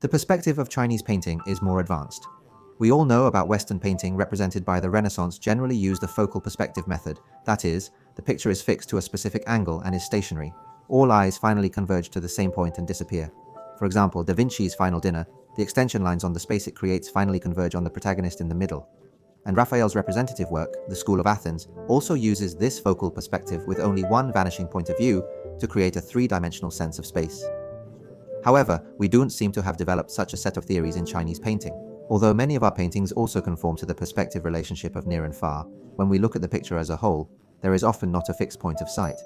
The perspective of Chinese painting is more advanced. We all know about Western painting represented by the Renaissance generally used the focal perspective method. That is, the picture is fixed to a specific angle and is stationary. All eyes finally converge to the same point and disappear. For example, Da Vinci's Final Dinner, the extension lines on the space it creates finally converge on the protagonist in the middle. And Raphael's representative work, The School of Athens, also uses this focal perspective with only one vanishing point of view to create a three-dimensional sense of space. However, we don't seem to have developed such a set of theories in Chinese painting. Although many of our paintings also conform to the perspective relationship of near and far, when we look at the picture as a whole, there is often not a fixed point of sight.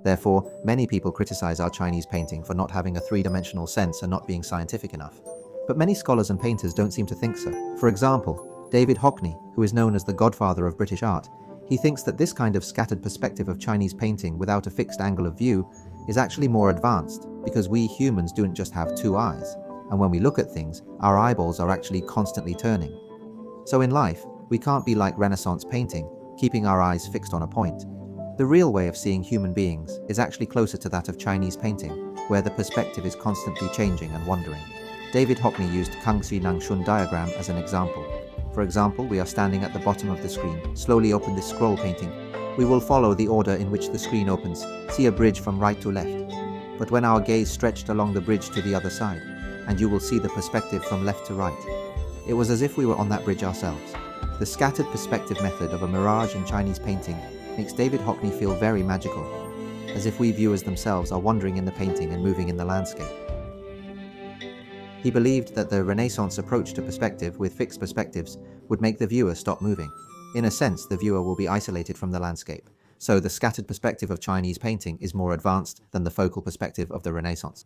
Therefore, many people criticize our Chinese painting for not having a three-dimensional sense and not being scientific enough. But many scholars and painters don't seem to think so. For example, David Hockney, who is known as the godfather of British art, he thinks that this kind of scattered perspective of Chinese painting without a fixed angle of view is actually more advanced because we humans don't just have two eyes, and when we look at things, our eyeballs are actually constantly turning. So in life, we can't be like Renaissance painting, keeping our eyes fixed on a point. The real way of seeing human beings is actually closer to that of Chinese painting, where the perspective is constantly changing and wandering. David Hockney used Kangxi Nangshun diagram as an example. For example, we are standing at the bottom of the screen. Slowly open this scroll painting. We will follow the order in which the screen opens, see a bridge from right to left. But when our gaze stretched along the bridge to the other side, and you will see the perspective from left to right. It was as if we were on that bridge ourselves. The scattered perspective method of a mirage in Chinese painting makes David Hockney feel very magical, as if we viewers themselves are wandering in the painting and moving in the landscape. He believed that the Renaissance approach to perspective with fixed perspectives would make the viewer stop moving. In a sense, the viewer will be isolated from the landscape. So the scattered perspective of Chinese painting is more advanced than the focal perspective of the Renaissance.